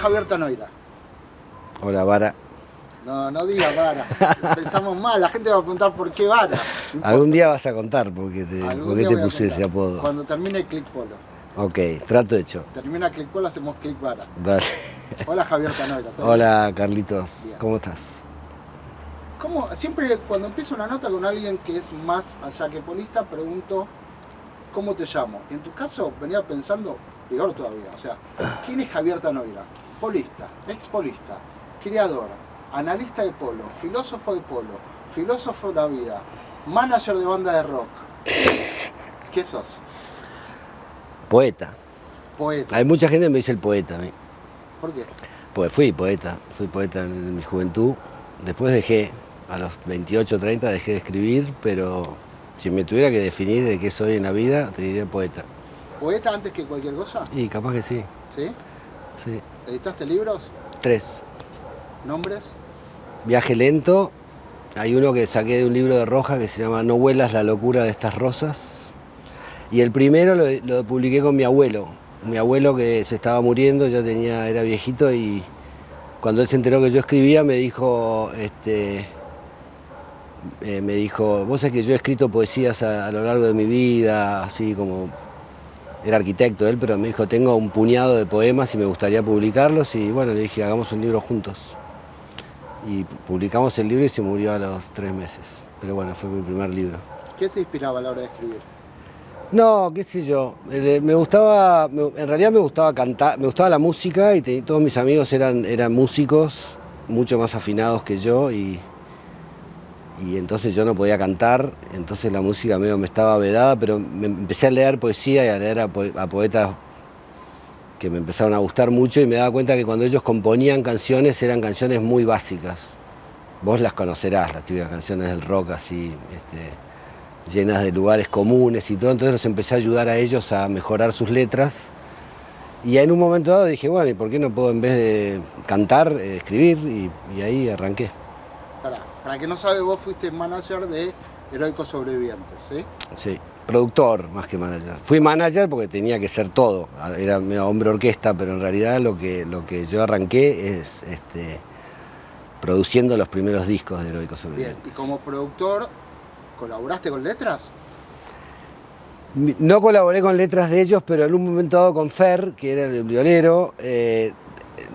Javier Tanoira. Hola, Vara. No digas Vara. Pensamos mal, la gente va a preguntar por qué Vara. No Algún día vas a contar por qué te voy a puse contar. ese apodo. Cuando termine Click Polo. Ok, trato hecho. Termina Click Polo, hacemos Click Vara. Dale. Hola Javier Tanoira. Hola, Carlitos. Bien. ¿Cómo estás? Siempre cuando empiezo una nota con alguien que es más allá que polista, pregunto ¿cómo te llamo? En tu caso venía pensando, peor todavía, o sea, ¿quién es Javier Tanoira? Polista, expolista, criador, analista de polo, filósofo de polo, filósofo de la vida, manager de banda de rock. ¿Qué sos? Poeta. Poeta. Hay mucha gente que me dice el poeta a mí. ¿Por qué? Pues fui poeta en mi juventud. Después dejé, a los 28, 30 dejé de escribir, pero si me tuviera que definir de qué soy en la vida, te diría poeta. ¿Poeta antes que cualquier cosa? Y capaz que sí. ¿Sí? Sí. ¿Editaste libros? 3. ¿Nombres? Viaje lento. Hay uno que saqué de un libro de Roja que se llama No vuelas la locura de estas rosas. Y el primero lo publiqué con mi abuelo. Mi abuelo que se estaba muriendo, era viejito, y cuando él se enteró que yo escribía me dijo, vos sabés que yo he escrito poesías a lo largo de mi vida, así como, era arquitecto él, pero me dijo, tengo un puñado de poemas y me gustaría publicarlos, y bueno, le dije, hagamos un libro juntos. Y publicamos el libro y se murió a los 3 meses. Pero bueno, fue mi primer libro. ¿Qué te inspiraba a la hora de escribir? No, qué sé yo, en realidad me gustaba cantar, me gustaba la música, y todos mis amigos eran músicos, mucho más afinados que yo, y entonces yo no podía cantar, entonces la música medio me estaba vedada, pero me empecé a leer poesía y a leer a poetas que me empezaron a gustar mucho, y me daba cuenta que cuando ellos componían canciones eran canciones muy básicas. Vos las conocerás, las típicas canciones del rock así, llenas de lugares comunes y todo, entonces los empecé a ayudar a ellos a mejorar sus letras. Y en un momento dado dije, bueno, ¿y por qué no puedo, en vez de cantar, escribir? Y ahí arranqué. Para que no sabe, vos fuiste manager de Heroicos Sobrevivientes, ¿sí? Sí, productor más que manager. Fui manager porque tenía que ser todo, era medio hombre orquesta, pero en realidad lo que yo arranqué es produciendo los primeros discos de Heroicos Sobrevivientes. Bien, y como productor, ¿colaboraste con letras? No colaboré con letras de ellos, pero en un momento dado con Fer, que era el violero,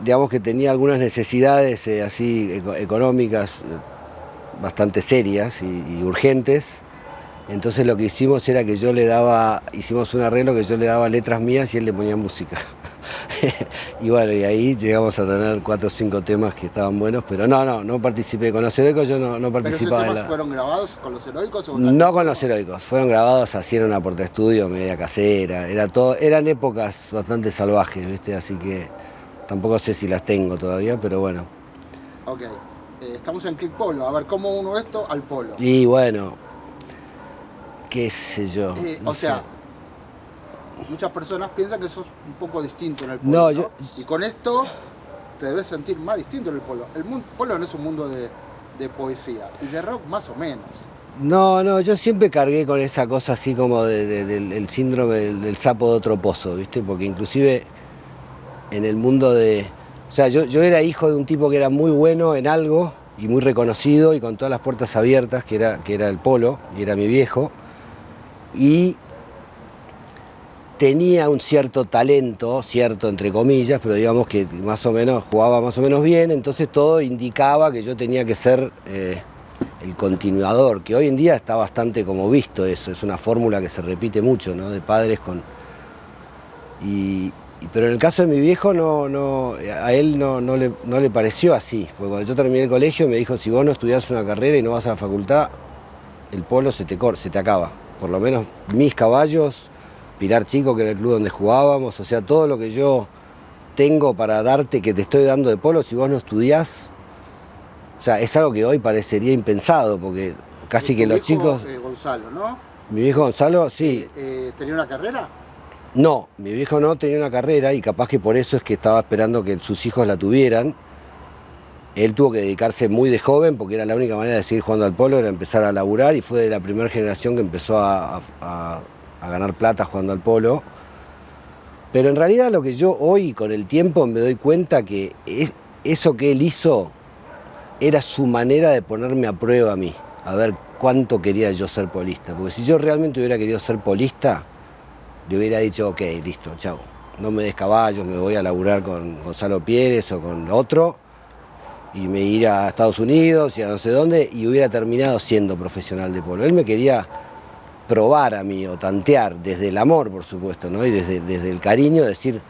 digamos que tenía algunas necesidades así económicas bastante serias y urgentes. Entonces lo que hicimos era que hicimos un arreglo que yo le daba letras mías y él le ponía música. Y bueno, y ahí llegamos a tener 4 o 5 temas que estaban buenos, pero no participé. Con los Heroicos yo no participaba. ¿Pero esos temas fueron grabados con los Heroicos? No con los Heroicos, fueron grabados así en una porta estudio media casera, eran épocas bastante salvajes, ¿viste? Así que tampoco sé si las tengo todavía, pero bueno. Ok, estamos en Click Polo, a ver, ¿cómo uno esto al polo? Y bueno, qué sé yo. O sea, muchas personas piensan que sos un poco distinto en el polo, ¿no? Y con esto te debes sentir más distinto en el polo. El polo no es un mundo de poesía, y de rock más o menos. No, yo siempre cargué con esa cosa así como del síndrome del sapo de otro pozo, ¿viste? Porque inclusive en el mundo o sea, yo era hijo de un tipo que era muy bueno en algo y muy reconocido y con todas las puertas abiertas, que era el polo, y era mi viejo, y tenía un cierto talento, cierto entre comillas, pero digamos que más o menos jugaba más o menos bien, entonces todo indicaba que yo tenía que ser el continuador, que hoy en día está bastante como visto eso, es una fórmula que se repite mucho, ¿no? De padres con... Pero en el caso de mi viejo a él no le pareció así, porque cuando yo terminé el colegio me dijo, si vos no estudiás una carrera y no vas a la facultad, el polo se te acaba. Por lo menos mis caballos, Pilar Chico, que era el club donde jugábamos, o sea, todo lo que yo tengo para darte, que te estoy dando de polo, si vos no estudiás, o sea, es algo que hoy parecería impensado, porque casi que los chicos... Gonzalo, ¿no? Mi viejo Gonzalo, sí. ¿Tenía una carrera? No, mi viejo no tenía una carrera y capaz que por eso es que estaba esperando que sus hijos la tuvieran. Él tuvo que dedicarse muy de joven porque era la única manera de seguir jugando al polo, era empezar a laburar, y fue de la primera generación que empezó a ganar plata jugando al polo. Pero en realidad lo que yo hoy con el tiempo me doy cuenta que eso que él hizo era su manera de ponerme a prueba a mí, a ver cuánto quería yo ser polista. Porque si yo realmente hubiera querido ser polista, le hubiera dicho, ok, listo, chao. No me des caballos, me voy a laburar con Gonzalo Pérez o con otro y me ir a Estados Unidos y a no sé dónde y hubiera terminado siendo profesional de polo. Él me quería probar a mí o tantear desde el amor, por supuesto, ¿no? Y desde el cariño, decir,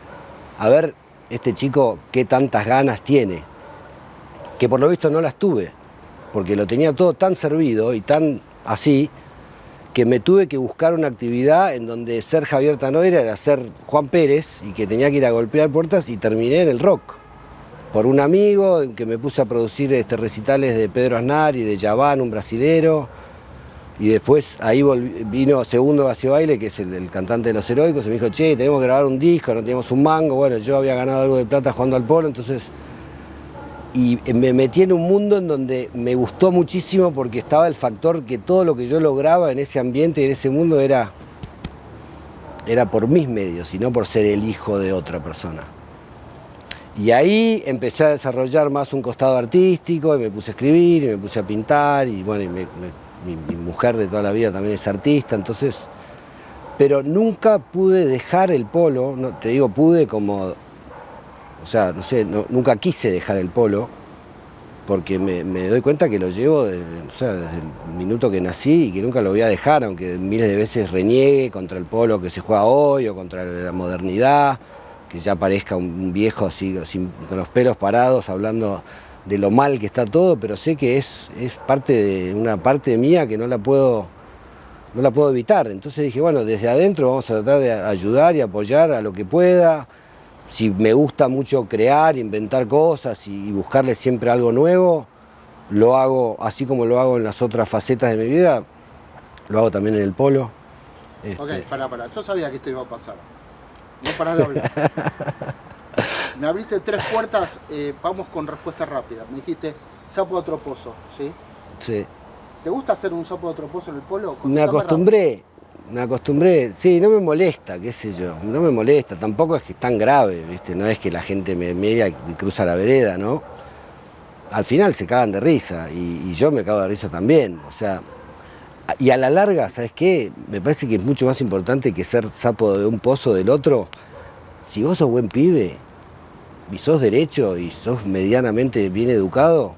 a ver, este chico qué tantas ganas tiene, que por lo visto no las tuve, porque lo tenía todo tan servido y tan así, que me tuve que buscar una actividad en donde ser Javier Tanoira era ser Juan Pérez y que tenía que ir a golpear puertas y terminé en el rock. Por un amigo que me puse a producir recitales de Pedro Aznar y de Yaván, un brasilero, y después ahí vino Segundo Vacío Baile, que es el cantante de Los Heroicos, y me dijo, che, tenemos que grabar un disco, no teníamos un mango. Bueno, yo había ganado algo de plata jugando al polo, entonces... Y me metí en un mundo en donde me gustó muchísimo porque estaba el factor que todo lo que yo lograba en ese ambiente y en ese mundo era por mis medios y no por ser el hijo de otra persona. Y ahí empecé a desarrollar más un costado artístico y me puse a escribir y me puse a pintar y bueno, mi mujer de toda la vida también es artista, entonces... Pero nunca pude dejar el polo, no, te digo pude como... O sea, no sé, nunca quise dejar el polo, porque me doy cuenta que lo llevo desde el minuto que nací y que nunca lo voy a dejar, aunque miles de veces reniegue contra el polo que se juega hoy o contra la modernidad, que ya parezca un viejo así, con los pelos parados, hablando de lo mal que está todo, pero sé que es parte de una parte mía que no la puedo evitar. Entonces dije, bueno, desde adentro vamos a tratar de ayudar y apoyar a lo que pueda. Si me gusta mucho crear, inventar cosas y buscarle siempre algo nuevo, lo hago así como lo hago en las otras facetas de mi vida, lo hago también en el polo. Ok, pará. Yo sabía que esto iba a pasar. No parás de hablar. Me abriste 3 puertas, vamos con respuesta rápida. Me dijiste sapo de otro pozo, ¿sí? Sí. ¿Te gusta hacer un sapo de otro pozo en el polo? Me acostumbré, sí, no me molesta, qué sé yo, no me molesta, tampoco es que es tan grave, ¿viste? No es que la gente me mira y cruza la vereda, ¿no? Al final se cagan de risa y yo me cago de risa también, o sea, y a la larga, ¿sabes qué? Me parece que es mucho más importante que ser sapo de un pozo del otro. Si vos sos buen pibe y sos derecho y sos medianamente bien educado,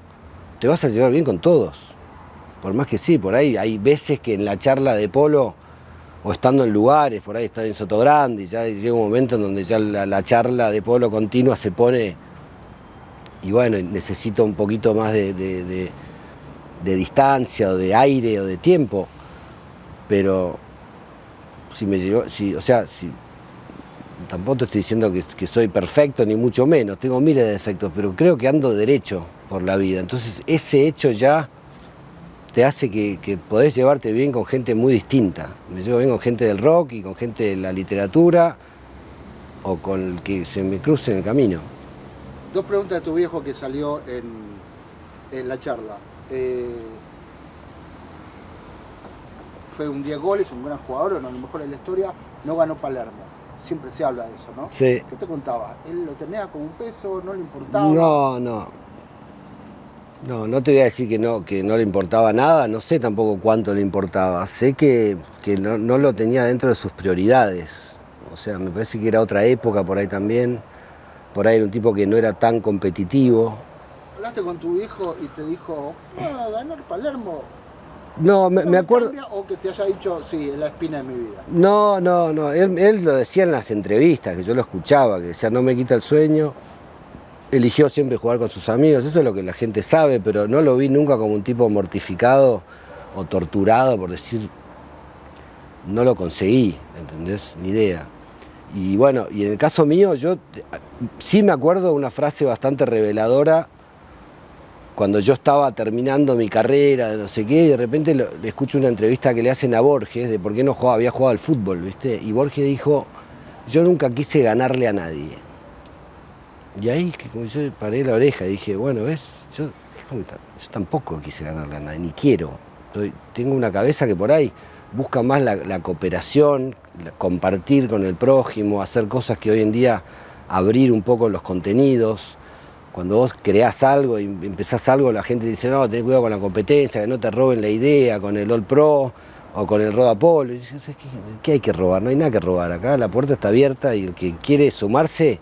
te vas a llevar bien con todos. Por más que sí, por ahí hay veces que en la charla de polo o estando en lugares, por ahí está en Sotogrande, y ya llega un momento en donde ya la charla de polo continua se pone, y bueno, necesito un poquito más de distancia, o de aire, o de tiempo, pero tampoco te estoy diciendo que soy perfecto, ni mucho menos, tengo miles de defectos, pero creo que ando derecho por la vida, entonces ese hecho ya te hace que podés llevarte bien con gente muy distinta. Me llevo bien con gente del rock y con gente de la literatura o con el que se me cruce en el camino. 2 preguntas de tu viejo que salió en la charla. Fue un 10 goles, un gran jugador, uno de los mejores de la historia, no ganó Palermo. Siempre se habla de eso, ¿no? Sí. ¿Qué te contaba? ¿Él lo tenía como un peso, no le importaba? No te voy a decir que no le importaba nada, no sé tampoco cuánto le importaba. Sé que no lo tenía dentro de sus prioridades. O sea, me parece que era otra época por ahí también. Por ahí era un tipo que no era tan competitivo. ¿Hablaste con tu hijo y te dijo, ganar Palermo? No, me acuerdo... ¿O que te haya dicho, sí, es la espina de mi vida? No. Él lo decía en las entrevistas, que yo lo escuchaba, que decía, no me quita el sueño. Eligió siempre jugar con sus amigos, eso es lo que la gente sabe, pero no lo vi nunca como un tipo mortificado o torturado por decir, no lo conseguí, ¿entendés? Ni idea. Y bueno, y en el caso mío, yo sí me acuerdo una frase bastante reveladora cuando yo estaba terminando mi carrera, de no sé qué, y de repente le escucho una entrevista que le hacen a Borges de por qué no había jugado al fútbol, ¿viste? Y Borges dijo, yo nunca quise ganarle a nadie. Y ahí que como yo paré la oreja y dije, bueno, ¿ves? Yo tampoco quise ganarle a nadie, ni quiero. Tengo una cabeza que por ahí busca más la cooperación, compartir con el prójimo, hacer cosas que hoy en día, abrir un poco los contenidos. Cuando vos creás algo y empezás algo, la gente dice, no, ten cuidado con la competencia, que no te roben la idea con el All Pro o con el Roda Polo. Y dices, ¿qué hay que robar? No hay nada que robar. Acá la puerta está abierta y el que quiere sumarse,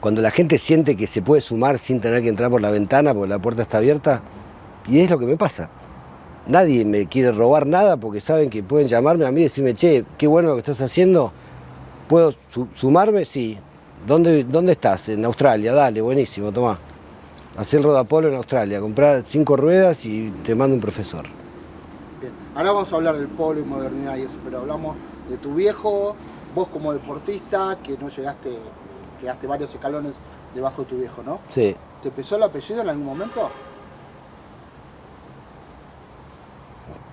cuando la gente siente que se puede sumar sin tener que entrar por la ventana porque la puerta está abierta, y es lo que me pasa. Nadie me quiere robar nada porque saben que pueden llamarme a mí y decirme, che, qué bueno lo que estás haciendo, ¿puedo sumarme? Sí. ¿Dónde estás? En Australia, dale, buenísimo, tomá. Hacé el rodapolo en Australia, comprá 5 ruedas y te mando un profesor. Bien, ahora vamos a hablar del polo y modernidad y eso, pero hablamos de tu viejo, vos como deportista, que no llegaste, quedaste varios escalones debajo de tu viejo, ¿no? Sí. ¿Te pesó el apellido en algún momento?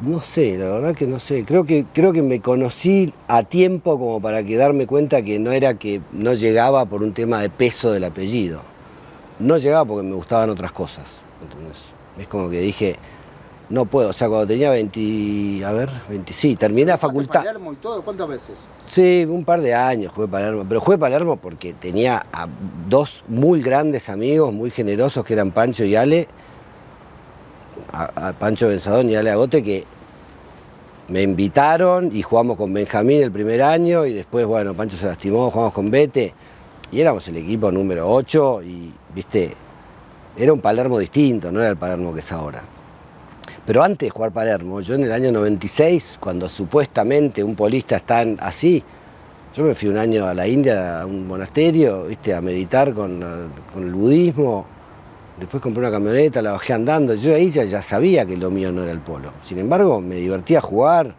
No sé, la verdad que no sé. Creo que me conocí a tiempo como para que darme cuenta que no era que no llegaba por un tema de peso del apellido. No llegaba porque me gustaban otras cosas. ¿Entendés? Es como que dije, no puedo. O sea, cuando tenía 20, sí, terminé la facultad. ¿Palermo y todo? ¿Cuántas veces? Sí, un par de años jugué Palermo. Pero jugué Palermo porque tenía a 2 muy grandes amigos, muy generosos, que eran Pancho y Ale. A Pancho Benzadón y Ale Agote, que me invitaron y jugamos con Benjamín el primer año y después, bueno, Pancho se lastimó, jugamos con Bete y éramos el equipo número 8 y, viste, era un Palermo distinto, no era el Palermo que es ahora. Pero antes de jugar Palermo, yo en el año 96, cuando supuestamente un polista está así, yo me fui un año a la India, a un monasterio, viste, a meditar con el budismo. Después compré una camioneta, la bajé andando. Yo ahí ya sabía que lo mío no era el polo. Sin embargo, me divertía jugar,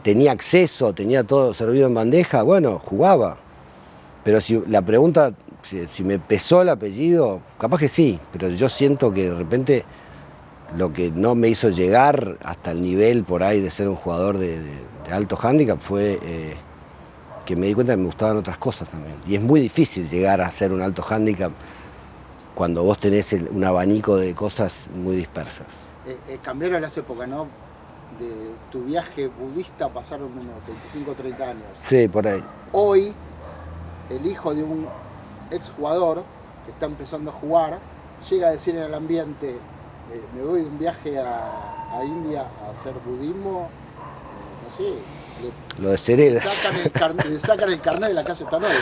tenía acceso, tenía todo servido en bandeja. Bueno, jugaba. Pero si la pregunta, si me pesó el apellido, capaz que sí. Pero yo siento que de repente lo que no me hizo llegar hasta el nivel por ahí de ser un jugador de alto hándicap fue que me di cuenta que me gustaban otras cosas también. Y es muy difícil llegar a ser un alto hándicap cuando vos tenés un abanico de cosas muy dispersas. Cambiaron las épocas, ¿no? De tu viaje budista pasaron unos 25 o 30 años. Sí, por ahí. Hoy, el hijo de un exjugador que está empezando a jugar, llega a decir en el ambiente, me voy de un viaje a India a hacer budismo, no sé, lo deshereda. Le sacan el carnet de la calle Tanoira.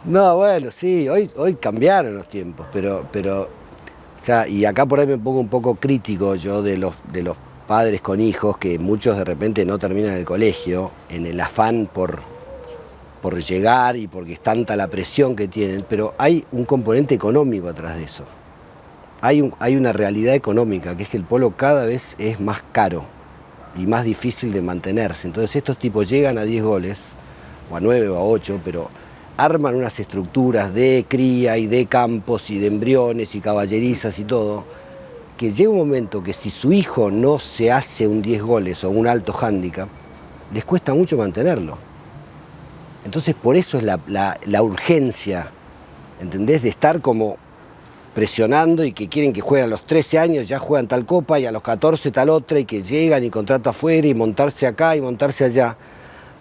No, bueno, sí, hoy cambiaron los tiempos, pero, o sea, y acá por ahí me pongo un poco crítico yo de los padres con hijos, que muchos de repente no terminan el colegio, en el afán por llegar y porque es tanta la presión que tienen, pero hay un componente económico atrás de eso. Hay una realidad económica, que es que el polo cada vez es más caro y más difícil de mantenerse. Entonces estos tipos llegan a 10 goles, o a 9 o a 8, pero arman unas estructuras de cría y de campos y de embriones y caballerizas y todo, que llega un momento que si su hijo no se hace un 10 goles o un alto hándicap, les cuesta mucho mantenerlo. Entonces por eso es la urgencia, ¿entendés? De estar como presionando y que quieren que jueguen a los 13 años, ya juegan tal copa y a los 14 tal otra y que llegan y contrato afuera y montarse acá y montarse allá.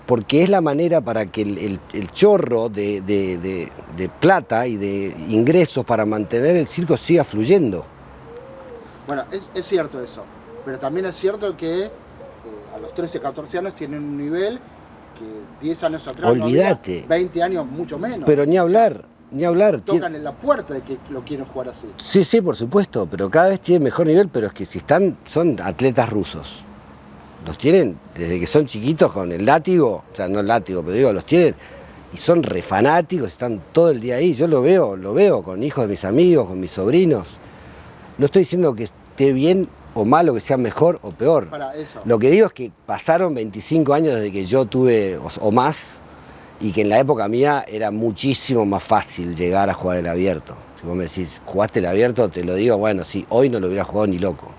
Porque es la manera para que el chorro de plata y de ingresos para mantener el circo siga fluyendo. Bueno, es cierto eso, pero también es cierto que a los 13, 14 años tienen un nivel que 10 años atrás olvídate. No había, 20 años mucho menos. Pero ni hablar. Tocan en la puerta de que lo quieren jugar así. Sí, por supuesto, pero cada vez tienen mejor nivel, pero es que si son atletas rusos. Los tienen desde que son chiquitos con el látigo, o sea, no el látigo, pero digo, los tienen y son re fanáticos, están todo el día ahí. Yo lo veo con hijos de mis amigos, con mis sobrinos. No estoy diciendo que esté bien o malo, que sea mejor o peor. Para eso. Lo que digo es que pasaron 25 años desde que yo tuve, o más, y que en la época mía era muchísimo más fácil llegar a jugar el abierto. Si vos me decís, ¿jugaste el abierto? Te lo digo, bueno, sí, hoy no lo hubiera jugado ni loco,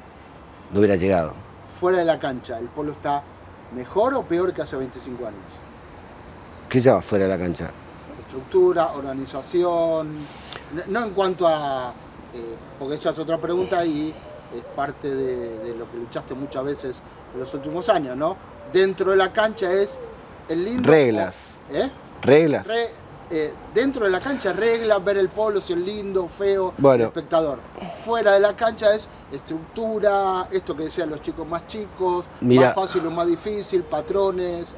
no hubiera llegado. Fuera de la cancha, ¿el polo está mejor o peor que hace 25 años? ¿Qué llama fuera de la cancha? Estructura, organización, no en cuanto a, porque esa es otra pregunta y es parte de lo que luchaste muchas veces en los últimos años, ¿no? Dentro de la cancha es el lindo... Reglas. Reglas. Dentro de la cancha, reglas, ver el polo, si es lindo, feo, Bueno. el espectador. Fuera de la cancha es estructura, esto que decían los chicos más chicos, Mirá, más fácil o más difícil, patrones.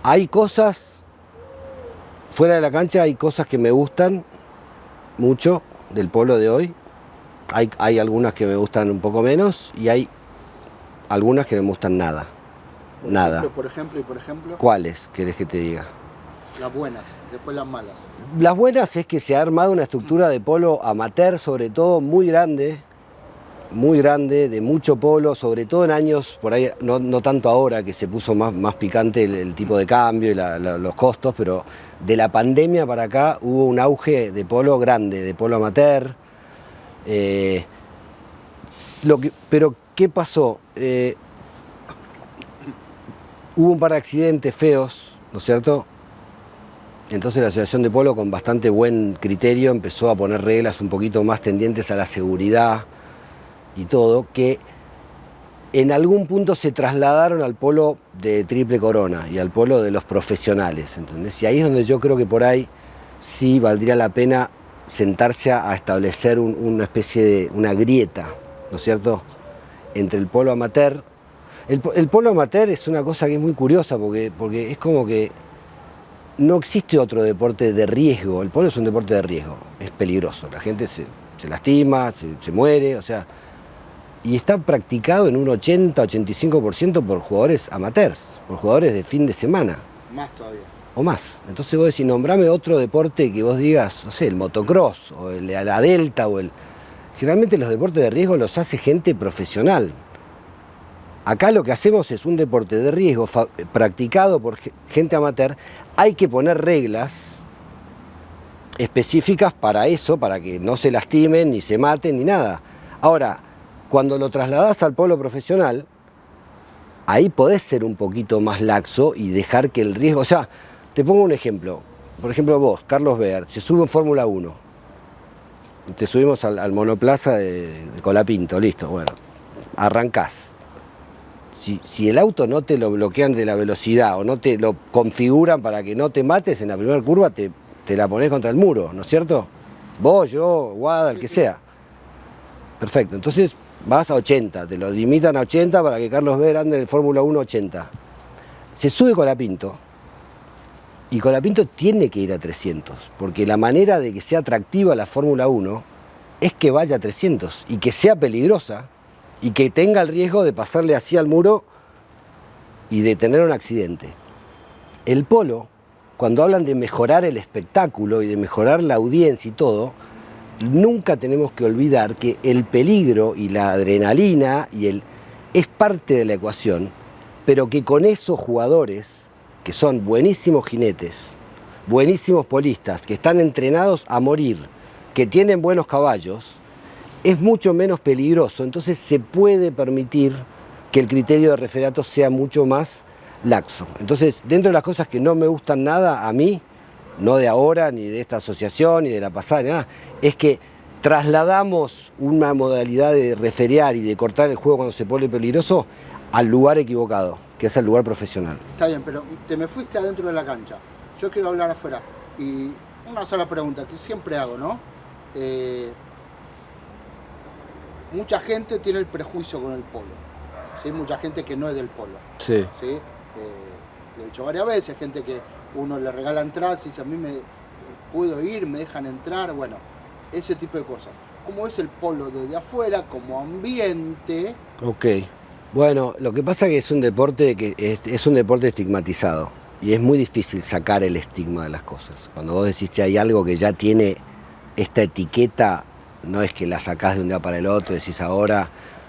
hay cosas, fuera de la cancha hay cosas que me gustan mucho del polo de hoy. Hay algunas que me gustan un poco menos y hay algunas que no me gustan nada. Nada. Por ejemplo. ¿Cuáles querés que te diga? Las buenas, después las malas. Las buenas es que se ha armado una estructura de polo amateur, sobre todo muy grande, de mucho polo, sobre todo en años, por ahí, no tanto ahora que se puso más picante el tipo de cambio y los costos, pero de la pandemia para acá hubo un auge de polo grande, de polo amateur. Pero ¿qué pasó? Hubo un par de accidentes feos, ¿no es cierto? Entonces la Asociación de Polo, con bastante buen criterio, empezó a poner reglas un poquito más tendientes a la seguridad y todo, que en algún punto se trasladaron al polo de triple corona y al polo de los profesionales, ¿entendés? Y ahí es donde yo creo que por ahí sí valdría la pena sentarse a establecer una especie de una grieta, ¿no es cierto?, entre el polo amateur. El polo amateur es una cosa que es muy curiosa porque es como que no existe otro deporte de riesgo. El polo es un deporte de riesgo, es peligroso, la gente se lastima, se muere, o sea, y está practicado en un 80-85% por jugadores amateurs, por jugadores de fin de semana. Más todavía. O más. Entonces vos decís, nombrame otro deporte que vos digas, no sé, el motocross, o la delta, Generalmente los deportes de riesgo los hace gente profesional. Acá lo que hacemos es un deporte de riesgo practicado por gente amateur. Hay que poner reglas específicas para eso, para que no se lastimen, ni se maten, ni nada. Ahora, cuando lo trasladás al polo profesional, ahí podés ser un poquito más laxo y dejar que el riesgo... O sea, te pongo un ejemplo. Por ejemplo, vos, Carlos Beer, se sube en Fórmula 1. Te subimos al monoplaza de Colapinto, listo, bueno, arrancás. Si el auto no te lo bloquean de la velocidad o no te lo configuran para que no te mates, en la primera curva te la ponés contra el muro, ¿no es cierto? Vos, yo, Guada, el que sea. Perfecto, entonces vas a 80, te lo limitan a 80 para que Carlos Beer ande en el Fórmula 1 80. Se sube Colapinto y Colapinto tiene que ir a 300, porque la manera de que sea atractiva la Fórmula 1 es que vaya a 300 y que sea peligrosa y que tenga el riesgo de pasarle así al muro y de tener un accidente. El polo, cuando hablan de mejorar el espectáculo y de mejorar la audiencia y todo, nunca tenemos que olvidar que el peligro y la adrenalina es parte de la ecuación, pero que con esos jugadores, que son buenísimos jinetes, buenísimos polistas, que están entrenados a morir, que tienen buenos caballos, es mucho menos peligroso. Entonces se puede permitir que el criterio de referato sea mucho más laxo. Entonces, dentro de las cosas que no me gustan nada a mí, no de ahora, ni de esta asociación, ni de la pasada, ni nada, es que trasladamos una modalidad de referear y de cortar el juego cuando se pone peligroso al lugar equivocado, que es el lugar profesional. Está bien, pero te me fuiste adentro de la cancha. Yo quiero hablar afuera. Y una sola pregunta que siempre hago, ¿no? Mucha gente tiene el prejuicio con el polo. ¿Sí? Mucha gente que no es del polo. Sí. ¿Sí? Lo he dicho varias veces, gente que uno le regala entradas y dice, a mí me puedo ir, me dejan entrar, bueno, ese tipo de cosas. ¿Cómo es el polo desde afuera, como ambiente? Ok. Bueno, lo que pasa es que es un deporte es un deporte estigmatizado y es muy difícil sacar el estigma de las cosas. Cuando vos decís que hay algo que ya tiene esta etiqueta, no es que la sacás de un día para el otro, decís ahora.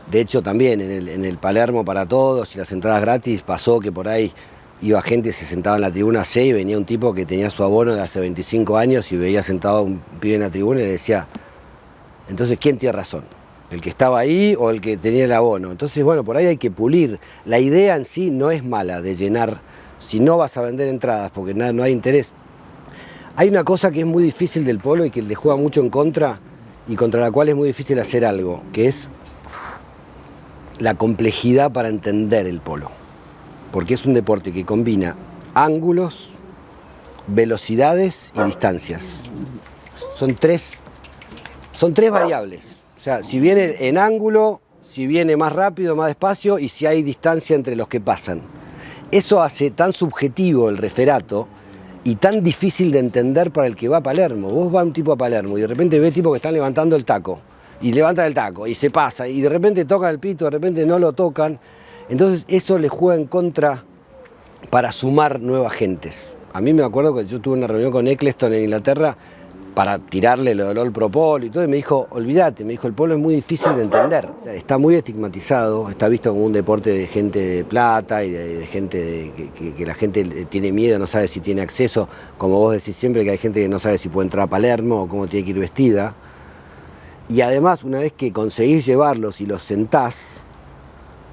De hecho, también en el Palermo para todos y las entradas gratis pasó que por ahí iba gente, se sentaba en la tribuna C y venía un tipo que tenía su abono de hace 25 años y veía sentado a un pibe en la tribuna y le decía, entonces, ¿quién tiene razón? ¿El que estaba ahí o el que tenía el abono? Entonces, bueno, por ahí hay que pulir. La idea en sí no es mala de llenar, si no vas a vender entradas porque no hay interés. Hay una cosa que es muy difícil del polo y que le juega mucho en contra y contra la cual es muy difícil hacer algo, que es la complejidad para entender el polo. porque es un deporte que combina ángulos, velocidades y distancias. Son tres variables. O sea, si viene en ángulo, si viene más rápido, más despacio y si hay distancia entre los que pasan. Eso hace tan subjetivo el referato y tan difícil de entender para el que va a Palermo. Vos vas un tipo a Palermo y de repente ves tipos que están levantando el taco y levantan el taco y se pasa y de repente tocan el pito, de repente no lo tocan. Entonces eso le juega en contra para sumar nuevas gentes. A mí me acuerdo que yo tuve una reunión con Eccleston en Inglaterra para tirarle el olor pro polo y todo, y me dijo, olvídate, me dijo, el polo es muy difícil de entender, está muy estigmatizado, está visto como un deporte de gente de plata y de gente que la gente tiene miedo, no sabe si tiene acceso, como vos decís siempre, que hay gente que no sabe si puede entrar a Palermo o cómo tiene que ir vestida. Y además, una vez que conseguís llevarlos y los sentás,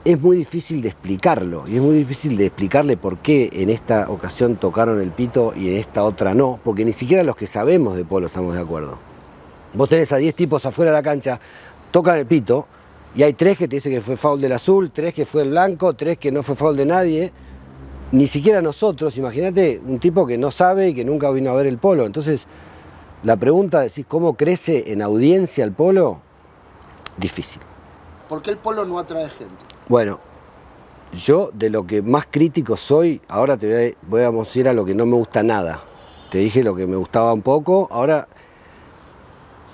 es muy difícil de explicarlo, y es muy difícil de explicarle por qué en esta ocasión tocaron el pito y en esta otra no, porque ni siquiera los que sabemos de polo estamos de acuerdo. Vos tenés a 10 tipos afuera de la cancha, tocan el pito, y hay 3 que te dicen que fue foul del azul, 3 que fue del blanco, 3 que no fue foul de nadie, ni siquiera nosotros. Imagínate un tipo que no sabe y que nunca vino a ver el polo. Entonces, la pregunta de ¿cómo crece en audiencia el polo? Difícil. ¿Por qué el polo no atrae gente? Bueno, yo de lo que más crítico soy, ahora te voy a decir a lo que no me gusta nada. Te dije lo que me gustaba un poco, ahora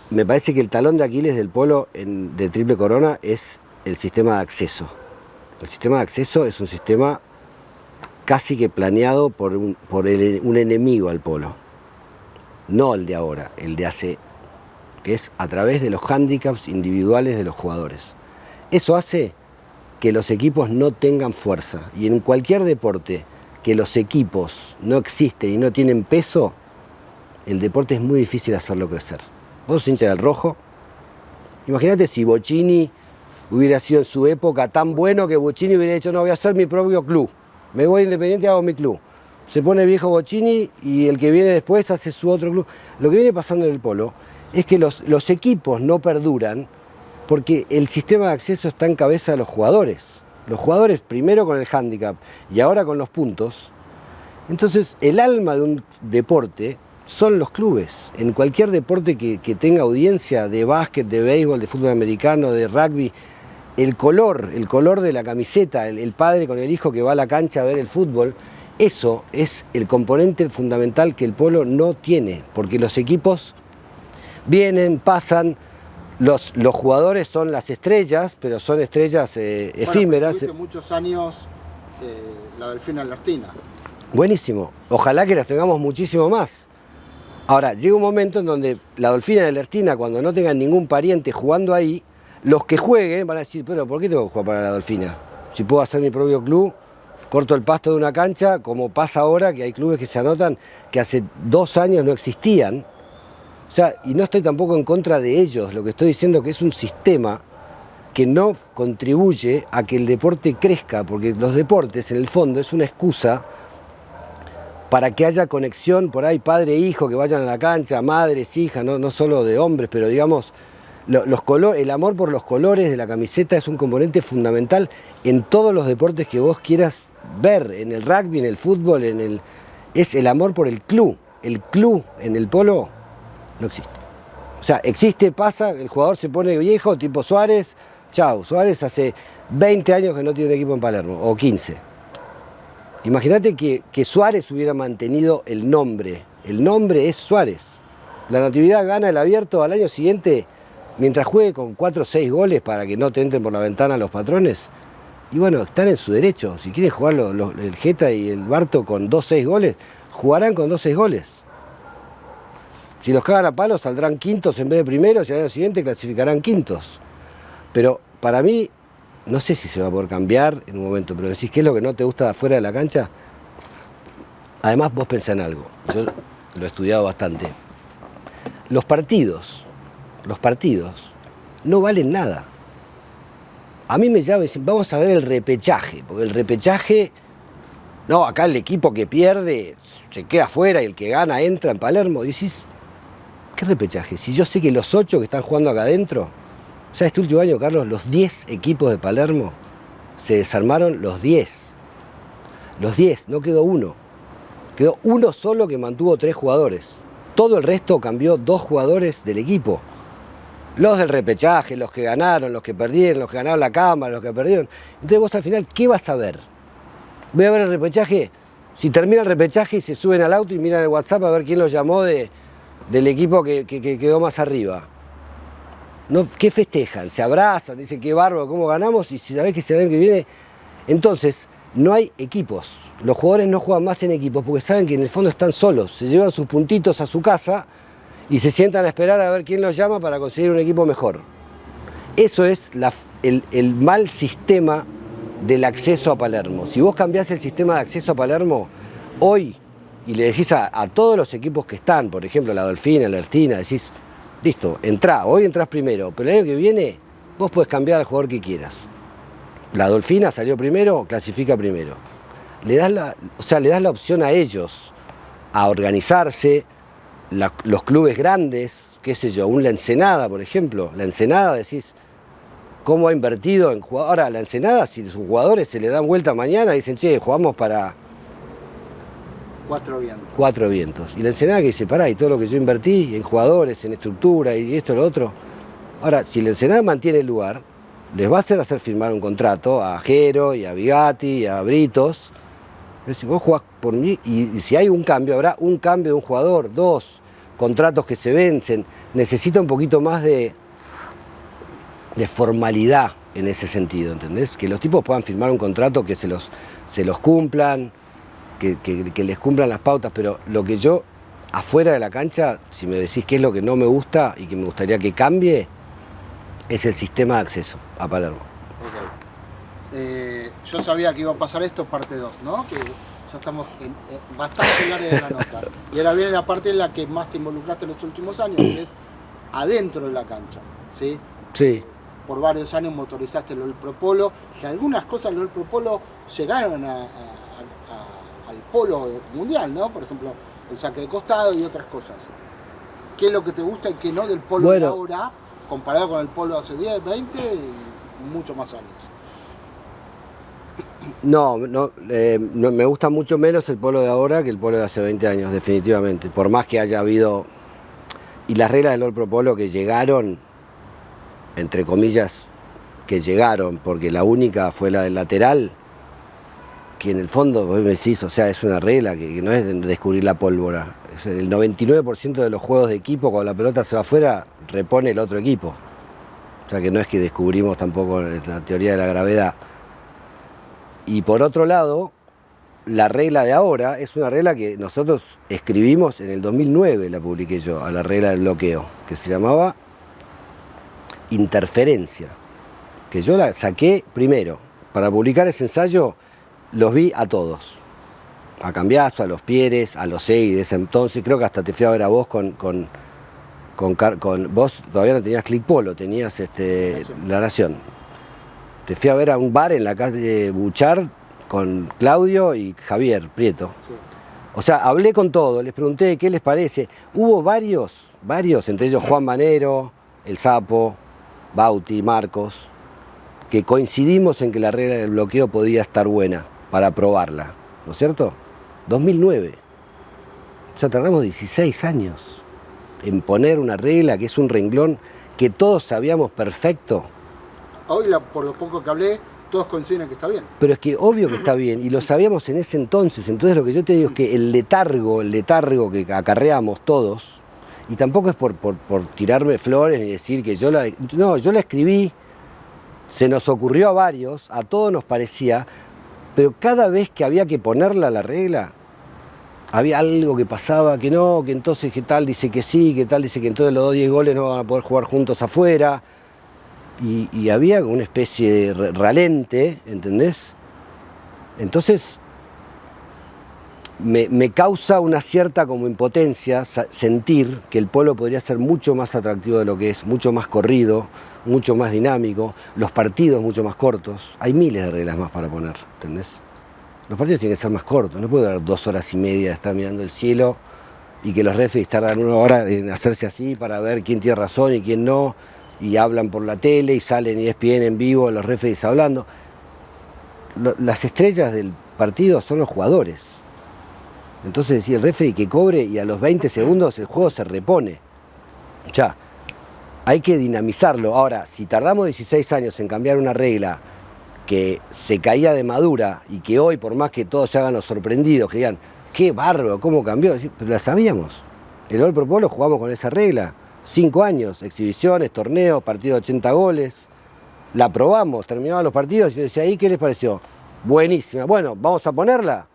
me parece que el talón de Aquiles del polo de Triple Corona es el sistema de acceso. El sistema de acceso es un sistema casi que planeado por un enemigo al polo. No el de ahora, el de hace, que es a través de los hándicaps individuales de los jugadores. Eso hace que los equipos no tengan fuerza. Y en cualquier deporte que los equipos no existen y no tienen peso, el deporte es muy difícil hacerlo crecer. Vos sos hincha del rojo. Imagínate si Bocchini hubiera sido en su época tan bueno que Bocchini hubiera dicho, no, voy a hacer mi propio club. Me voy Independiente y hago mi club. Se pone viejo Bocchini y el que viene después hace su otro club. Lo que viene pasando en el polo es que los equipos no perduran porque el sistema de acceso está en cabeza de los jugadores. Los jugadores primero con el hándicap y ahora con los puntos. Entonces el alma de un deporte son los clubes. En cualquier deporte que tenga audiencia de básquet, de béisbol, de fútbol americano, de rugby, el color de la camiseta, el padre con el hijo que va a la cancha a ver el fútbol, eso es el componente fundamental que el polo no tiene, porque los equipos vienen, pasan. Los jugadores son las estrellas, pero son estrellas efímeras. Tuviste muchos años la Delfina Alertina. Buenísimo. Ojalá que las tengamos muchísimo más. Ahora, llega un momento en donde la Delfina de Alertina, cuando no tengan ningún pariente jugando ahí, los que jueguen van a decir, pero ¿por qué tengo que jugar para la Delfina? Si puedo hacer mi propio club, corto el pasto de una cancha, como pasa ahora, que hay clubes que se anotan que hace 2 años no existían. O sea, y no estoy tampoco en contra de ellos, lo que estoy diciendo es que es un sistema que no contribuye a que el deporte crezca, porque los deportes en el fondo es una excusa para que haya conexión por ahí padre e hijo, que vayan a la cancha, madres, hijas, no solo de hombres, pero digamos, el amor por los colores de la camiseta es un componente fundamental en todos los deportes que vos quieras ver, en el rugby, en el fútbol, es el amor por el club. El club en el polo no existe. O sea, existe, pasa, el jugador se pone viejo, tipo Suárez, chau, Suárez hace 20 años que no tiene un equipo en Palermo, o 15. Imagínate que Suárez hubiera mantenido el nombre es Suárez. La Natividad gana el abierto al año siguiente, mientras juegue con 4 o 6 goles para que no te entren por la ventana los patrones. Y bueno, están en su derecho. Si quieren jugar el Geta y el Barto con 2-6 goles, jugarán con 2-6 goles. Si los cagan a palos, saldrán quintos en vez de primeros y al año siguiente clasificarán quintos. Pero para mí, no sé si se va a poder cambiar en un momento, pero decís, ¿qué es lo que no te gusta de afuera de la cancha? Además, vos pensás en algo. Yo lo he estudiado bastante. Los partidos no valen nada. A mí me llama y dicen, vamos a ver el repechaje, porque el repechaje, no, acá el equipo que pierde se queda afuera y el que gana entra en Palermo. Y decís, ¿qué repechaje? Si yo sé que los 8 que están jugando acá adentro, o sea, este último año, Carlos, los 10 equipos de Palermo se desarmaron los 10. Los 10, no quedó uno. Quedó uno solo que mantuvo 3 jugadores. Todo el resto cambió 2 jugadores del equipo. Los del repechaje, los que ganaron, los que perdieron, los que ganaron la cámara, los que perdieron. Entonces vos al final, ¿qué vas a ver? Voy a ver el repechaje. Si termina el repechaje y se suben al auto y miran el WhatsApp a ver quién los llamó del equipo que quedó más arriba. No, ¿qué festejan? Se abrazan, dicen qué bárbaro, cómo ganamos, y si sabés que el año que viene. Entonces, no hay equipos. Los jugadores no juegan más en equipos porque saben que en el fondo están solos. Se llevan sus puntitos a su casa y se sientan a esperar a ver quién los llama para conseguir un equipo mejor. Eso es el mal sistema del acceso a Palermo. Si vos cambiás el sistema de acceso a Palermo hoy y le decís a todos los equipos que están, por ejemplo, la Dolfina, la Ertina, decís, listo, entrá, hoy entrás primero, pero el año que viene vos podés cambiar al jugador que quieras. La Dolfina salió primero, clasifica primero. Le das la opción a ellos a organizarse, los clubes grandes, qué sé yo, La Ensenada, por ejemplo. La Ensenada, decís, ¿cómo ha invertido en jugadores? Ahora, la Ensenada, si sus jugadores se le dan vuelta mañana, dicen, che, jugamos para 4 vientos. 4 vientos. Y la Ensenada que dice, pará, y todo lo que yo invertí en jugadores, en estructura y esto y lo otro. Ahora, si la Ensenada mantiene el lugar, les va a hacer firmar un contrato a Jero y a Bigatti y a Britos. Pero si vos jugás por mí, y si hay un cambio, habrá un cambio de un jugador, 2 contratos que se vencen. Necesita un poquito más de formalidad en ese sentido, ¿entendés? Que los tipos puedan firmar un contrato que se los cumplan, que les cumplan las pautas, pero lo que yo, afuera de la cancha, si me decís qué es lo que no me gusta y que me gustaría que cambie, es el sistema de acceso a Palermo. Okay. Yo sabía que iba a pasar esto, parte 2, ¿no? Que ya estamos bastante en el área de la nota. Y ahora viene la parte en la que más te involucraste en los últimos años, que es adentro de la cancha, ¿sí? Sí. Por varios años motorizaste el Pro Polo, que algunas cosas del Pro Polo llegaron al polo mundial, ¿no? Por ejemplo, el saque de costado y otras cosas. ¿Qué es lo que te gusta y qué no del polo de ahora, comparado con el polo de hace 10, 20 y mucho más años? No, me gusta mucho menos el polo de ahora que el polo de hace 20 años, definitivamente. Por más que haya habido... Y las reglas del All Pro Polo que llegaron, entre comillas, que llegaron, porque la única fue la del lateral, que en el fondo, vos me decís, o sea, es una regla que no es descubrir la pólvora. El 99% de los juegos de equipo, cuando la pelota se va afuera, repone el otro equipo. O sea que no es que descubrimos tampoco la teoría de la gravedad. Y por otro lado, la regla de ahora es una regla que nosotros escribimos en el 2009, la publiqué yo, a la regla del bloqueo, que se llamaba interferencia, que yo la saqué primero. Para publicar ese ensayo los vi a todos, a Cambiaso, a los Pieres, a los Segui de ese entonces. Creo que hasta te fui a ver a vos con vos todavía no tenías Click Polo, tenías La Nación. Te fui a ver a un bar en la calle Buchard con Claudio y Javier Prieto. Sí. O sea, hablé con todos, les pregunté qué les parece. Hubo varios, entre ellos Juan Manero, El Sapo, Bauti, Marcos, que coincidimos en que la regla del bloqueo podía estar buena para probarla, ¿no es cierto? 2009. O sea, tardamos 16 años en poner una regla que es un renglón que todos sabíamos perfecto. Hoy, por lo poco que hablé, todos coinciden en que está bien. Pero es que obvio que está bien, y lo sabíamos en ese entonces. Entonces lo que yo te digo es que el letargo que acarreamos todos, y tampoco es por tirarme flores ni decir que yo la escribí, se nos ocurrió a varios, a todos nos parecía, pero cada vez que había que ponerla la regla, había algo que pasaba, que no, que entonces que tal dice que sí, que tal dice que entonces los 10 goles no van a poder jugar juntos afuera. Y había una especie de ralente, ¿entendés? Entonces me causa una cierta como impotencia sentir que el polo podría ser mucho más atractivo de lo que es, mucho más corrido, mucho más dinámico, los partidos mucho más cortos. Hay miles de reglas más para poner, ¿entendés? Los partidos tienen que ser más cortos, no puede durar 2 horas y media de estar mirando el cielo y que los referees tardan 1 hora en hacerse así para ver quién tiene razón y quién no. Y hablan por la tele y salen ESPN en vivo, los referees hablando. Las estrellas partidos son los jugadores. Entonces decía el referee que cobre y a los 20 segundos el juego se repone. Ya, hay que dinamizarlo. Ahora, si tardamos 16 años en cambiar una regla que se caía de madura y que hoy, por más que todos se hagan los sorprendidos, que digan, qué bárbaro, cómo cambió, pero la sabíamos. El All Pro Polo jugamos con esa regla. 5 años, exhibiciones, torneos, partidos de 80 goles. La probamos, terminaban los partidos y yo decía, ¿ahí qué les pareció? Buenísima. Bueno, ¿vamos a ponerla?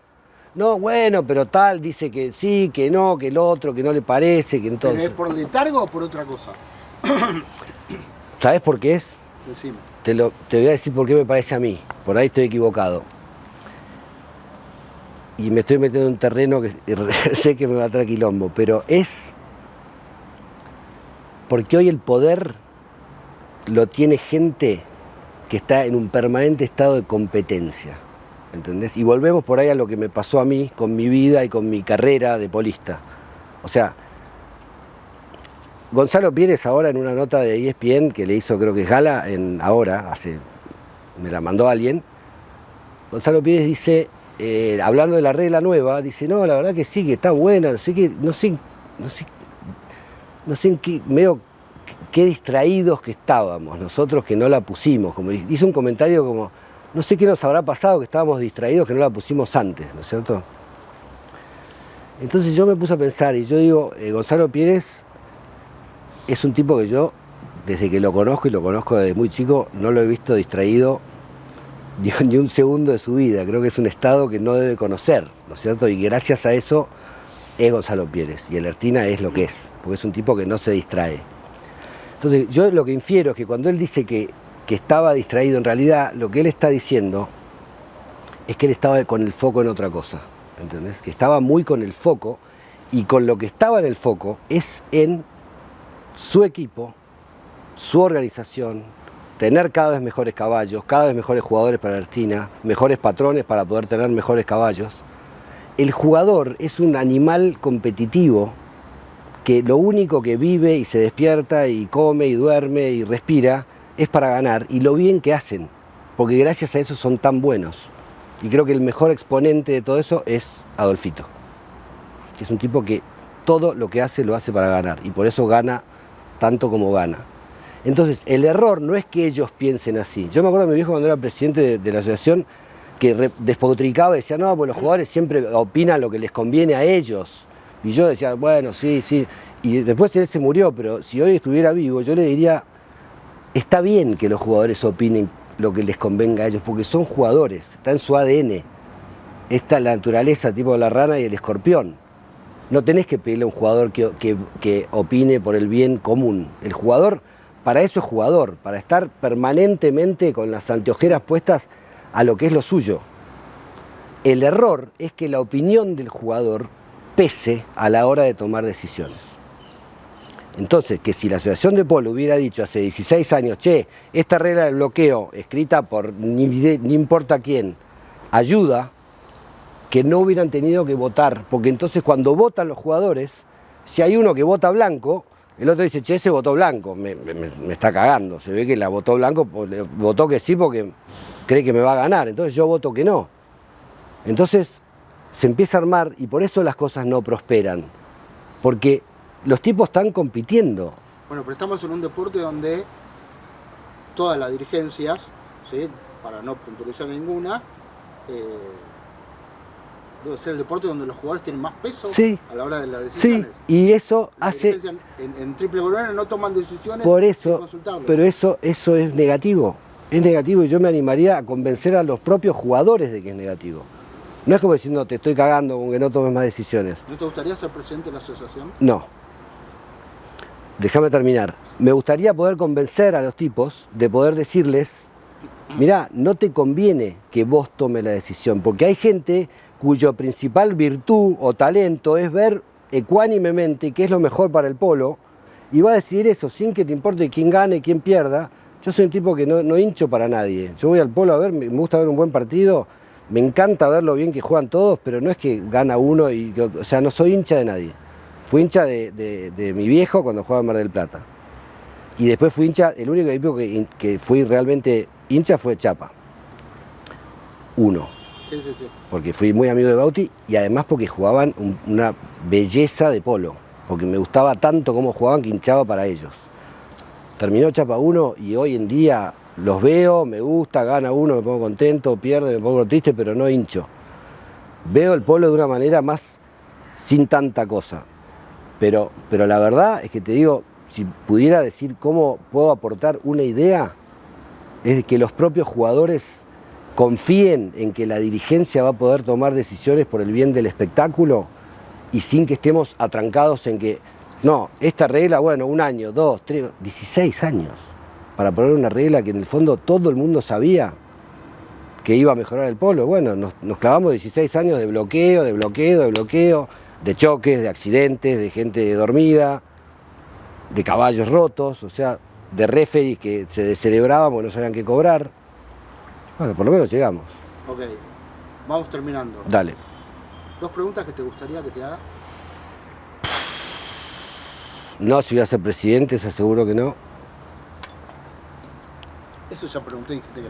No, bueno, pero tal, dice que sí, que no, que el otro, que no le parece, que entonces... ¿Pero es por letargo o por otra cosa? ¿Sabés por qué es? Decime. Te voy a decir por qué me parece a mí. Por ahí estoy equivocado. Y me estoy metiendo en un terreno que sé que me va a traer quilombo, pero es porque hoy el poder lo tiene gente que está en un permanente estado de competencia, ¿entendés? Y volvemos por ahí a lo que me pasó a mí con mi vida y con mi carrera de polista. O sea, Gonzalo Pérez ahora en una nota de ESPN que le hizo, creo que es Gala, me la mandó alguien, Gonzalo Pérez dice, hablando de la regla nueva, dice, no, la verdad que sí, que está buena, no sé en qué, medio qué distraídos que estábamos nosotros que no la pusimos. Como hizo un comentario como, no sé qué nos habrá pasado que estábamos distraídos que no la pusimos antes, ¿no es cierto? Entonces yo me puse a pensar y yo digo, Gonzalo Pérez es un tipo que yo, desde que lo conozco y lo conozco desde muy chico, no lo he visto distraído ni un segundo de su vida. Creo que es un estado que no debe conocer, ¿no es cierto? Y gracias a eso es Gonzalo Pérez y el Ertina es lo que es, porque es un tipo que no se distrae. Entonces yo lo que infiero es que cuando él dice que estaba distraído, en realidad lo que él está diciendo es que él estaba con el foco en otra cosa, ¿entendés? Que estaba muy con el foco y con lo que estaba en el foco es en su equipo, su organización, tener cada vez mejores caballos, cada vez mejores jugadores para Ertina, mejores patrones para poder tener mejores caballos. El jugador es un animal competitivo que lo único que vive y se despierta y come y duerme y respira es para ganar y lo bien que hacen, porque gracias a eso son tan buenos. Y creo que el mejor exponente de todo eso es Adolfito, que es un tipo que todo lo que hace lo hace para ganar y por eso gana tanto como gana. Entonces el error no es que ellos piensen así. Yo me acuerdo de mi viejo cuando era presidente de la asociación que despotricaba y decía, no, pues los jugadores siempre opinan lo que les conviene a ellos. Y yo decía, bueno, sí, sí. Y después él se murió, pero si hoy estuviera vivo, yo le diría, está bien que los jugadores opinen lo que les convenga a ellos, porque son jugadores, está en su ADN. Esta es la naturaleza, tipo la rana y el escorpión. No tenés que pedirle a un jugador que opine por el bien común. El jugador, para eso es jugador, para estar permanentemente con las anteojeras puestas a lo que es lo suyo. El error es que la opinión del jugador pese a la hora de tomar decisiones. Entonces, que si la Asociación de Polo hubiera dicho hace 16 años, che, esta regla del bloqueo, escrita por ni importa quién, ayuda, que no hubieran tenido que votar, porque entonces cuando votan los jugadores, si hay uno que vota blanco, el otro dice, che, ese votó blanco, me está cagando, se ve que la votó blanco, votó que sí porque cree que me va a ganar, entonces yo voto que no. Entonces se empieza a armar y por eso las cosas no prosperan, porque los tipos están compitiendo. Bueno, pero estamos en un deporte donde todas las dirigencias, ¿sí?, para no puntualizar ninguna, debe ser el deporte donde los jugadores tienen más peso, sí, a la hora de las decisiones. Sí, y eso hace... En triple corona no toman decisiones por eso, sin consultarlos. Pero eso es negativo. Es negativo y yo me animaría a convencer a los propios jugadores de que es negativo. No es como diciendo, te estoy cagando con que no tomes más decisiones. ¿No te gustaría ser presidente de la asociación? No. Déjame terminar. Me gustaría poder convencer a los tipos de poder decirles, mirá, no te conviene que vos tomes la decisión, porque hay gente cuyo principal virtud o talento es ver ecuánimemente qué es lo mejor para el polo y va a decidir eso sin que te importe quién gane, quién pierda. Yo soy un tipo que no hincho para nadie. Yo voy al polo a ver, me gusta ver un buen partido, me encanta ver lo bien que juegan todos, pero no es que gana uno, o sea, no soy hincha de nadie. Fui hincha de mi viejo cuando jugaba en Mar del Plata. Y después fui hincha, el único equipo que fui realmente hincha fue Chapa. 1. Sí, sí, sí. Porque fui muy amigo de Bauti y además porque jugaban una belleza de polo, porque me gustaba tanto cómo jugaban que hinchaba para ellos. Terminó Chapa 1 y hoy en día los veo, me gusta, gana uno, me pongo contento, pierde, me pongo triste, pero no hincho. Veo el polo de una manera más sin tanta cosa. Pero la verdad es que te digo, si pudiera decir cómo puedo aportar una idea, es que los propios jugadores confíen en que la dirigencia va a poder tomar decisiones por el bien del espectáculo y sin que estemos atrancados en que, no, esta regla, bueno, 1 año, 2, 3, 16 años para poner una regla que en el fondo todo el mundo sabía que iba a mejorar el polo. Bueno, nos clavamos 16 años de bloqueo, de choques, de accidentes, de gente dormida, de caballos rotos, o sea, de referees que se descerebraban porque no sabían qué cobrar. Bueno, por lo menos llegamos. Ok, vamos terminando. Dale. 2 preguntas que te gustaría que te haga. No, si voy a ser presidente, se aseguro que no. Eso ya pregunté y dijiste que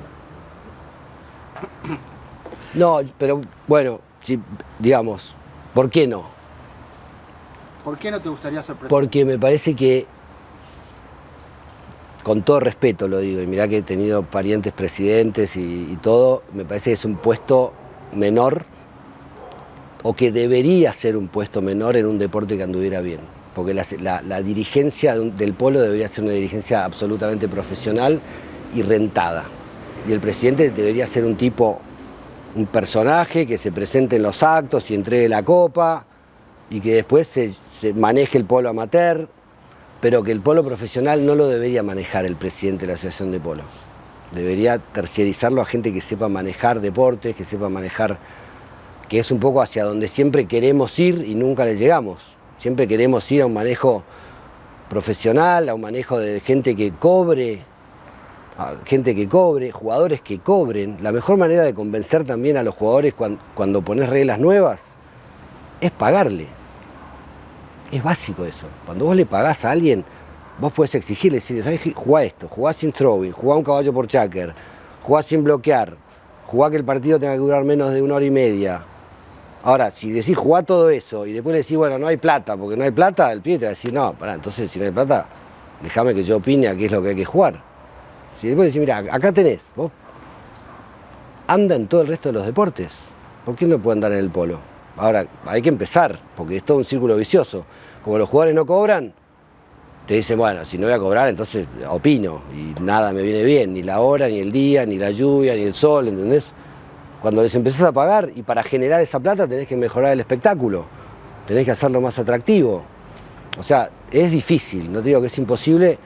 no. No, pero bueno, si, digamos, ¿por qué no? ¿Por qué no te gustaría ser presidente? Porque me parece que, con todo respeto lo digo, y mirá que he tenido parientes presidentes y todo, me parece que es un puesto menor, o que debería ser un puesto menor en un deporte que anduviera bien. Porque la dirigencia del polo debería ser una dirigencia absolutamente profesional y rentada. Y el presidente debería ser un tipo, un personaje que se presente en los actos y entregue la copa y que después se maneje el polo amateur, pero que el polo profesional no lo debería manejar el presidente de la asociación de polo. Debería terciarizarlo a gente que sepa manejar deportes, que sepa manejar, que es un poco hacia donde siempre queremos ir y nunca le llegamos. Siempre queremos ir a un manejo profesional, a un manejo de gente que cobre, jugadores que cobren. La mejor manera de convencer también a los jugadores cuando pones reglas nuevas es pagarle. Es básico eso. Cuando vos le pagás a alguien, vos podés exigirle, decirle, ¿sabes qué? Jugá esto, jugá sin throwing, jugá un caballo por checker, jugá sin bloquear, jugá que el partido tenga que durar menos de 1 hora y media. Ahora, si decís jugá todo eso y después le decís, bueno, no hay plata, porque no hay plata, el pibe te va a decir, no, pará, entonces si no hay plata, déjame que yo opine a qué es lo que hay que jugar. Si después decís, mira, acá tenés, vos anda en todo el resto de los deportes, ¿por qué no puede andar en el polo? Ahora, hay que empezar, porque es todo un círculo vicioso. Como los jugadores no cobran, te dicen, bueno, si no voy a cobrar, entonces opino, y nada me viene bien, ni la hora, ni el día, ni la lluvia, ni el sol, ¿entendés? Cuando les empezás a pagar, y para generar esa plata tenés que mejorar el espectáculo, tenés que hacerlo más atractivo. O sea, es difícil, no te digo que es imposible,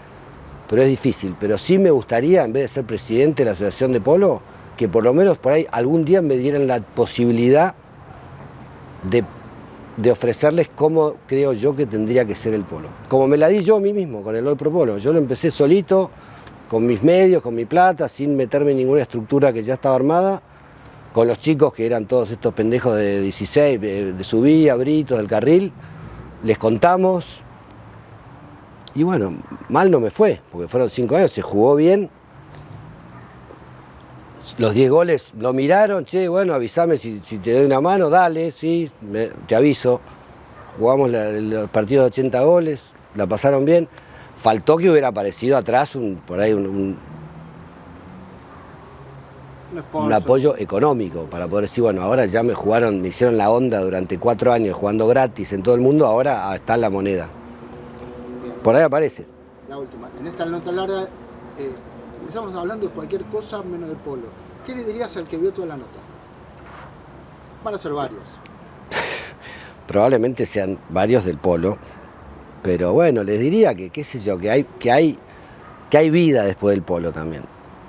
pero es difícil. Pero sí me gustaría, en vez de ser presidente de la asociación de polo, que por lo menos por ahí algún día me dieran la posibilidad de ofrecerles cómo creo yo que tendría que ser el polo. Como me la di yo a mí mismo con el All Pro Polo. Yo lo empecé solito, con mis medios, con mi plata, sin meterme en ninguna estructura que ya estaba armada, con los chicos que eran todos estos pendejos de 16, de Subía, Britos, del Carril, les contamos. Y bueno, mal no me fue, porque fueron 5 años, se jugó bien. Los 10 goles lo miraron, che, bueno, avísame si te doy una mano, dale, sí, te aviso. Jugamos los partidos de 80 goles, la pasaron bien. Faltó que hubiera aparecido atrás un apoyo económico para poder decir, bueno, ahora ya me hicieron la onda durante 4 años jugando gratis en todo el mundo, ahora está la moneda. Por ahí aparece. La última. En esta nota larga empezamos hablando de cualquier cosa menos del polo. ¿Qué le dirías al que vio toda la nota? Van a ser varios. Probablemente sean varios del polo, pero bueno, les diría que, qué sé yo, que hay vida después del polo también.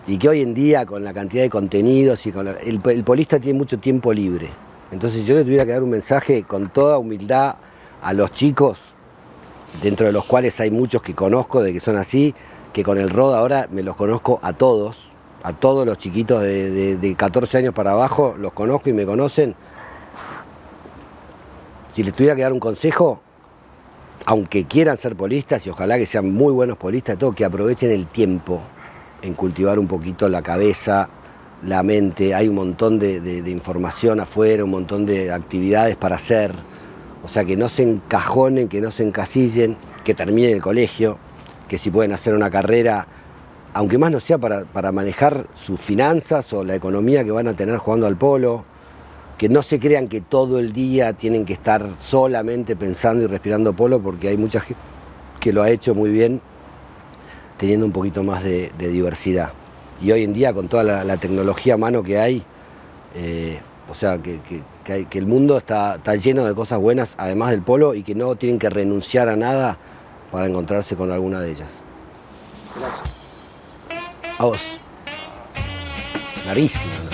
Y que hoy en día, con la cantidad de contenidos y con el polista tiene mucho tiempo libre. Entonces yo le tuviera que dar un mensaje con toda humildad a los chicos, dentro de los cuales hay muchos que conozco de que son así, que con el ROD ahora me los conozco a todos los chiquitos de 14 años para abajo, los conozco y me conocen. Si les tuviera que dar un consejo, aunque quieran ser polistas, y ojalá que sean muy buenos polistas, todo, que aprovechen el tiempo en cultivar un poquito la cabeza, la mente, hay un montón de información afuera, un montón de actividades para hacer, o sea, que no se encajonen, que no se encasillen, que terminen el colegio, que si pueden hacer una carrera, aunque más no sea para manejar sus finanzas o la economía que van a tener jugando al polo, que no se crean que todo el día tienen que estar solamente pensando y respirando polo, porque hay mucha gente que lo ha hecho muy bien, teniendo un poquito más de diversidad. Y hoy en día, con toda la tecnología a mano que hay, o sea, que el mundo está lleno de cosas buenas, además del polo, y que no tienen que renunciar a nada para encontrarse con alguna de ellas. Gracias. A vos. Clarísimo.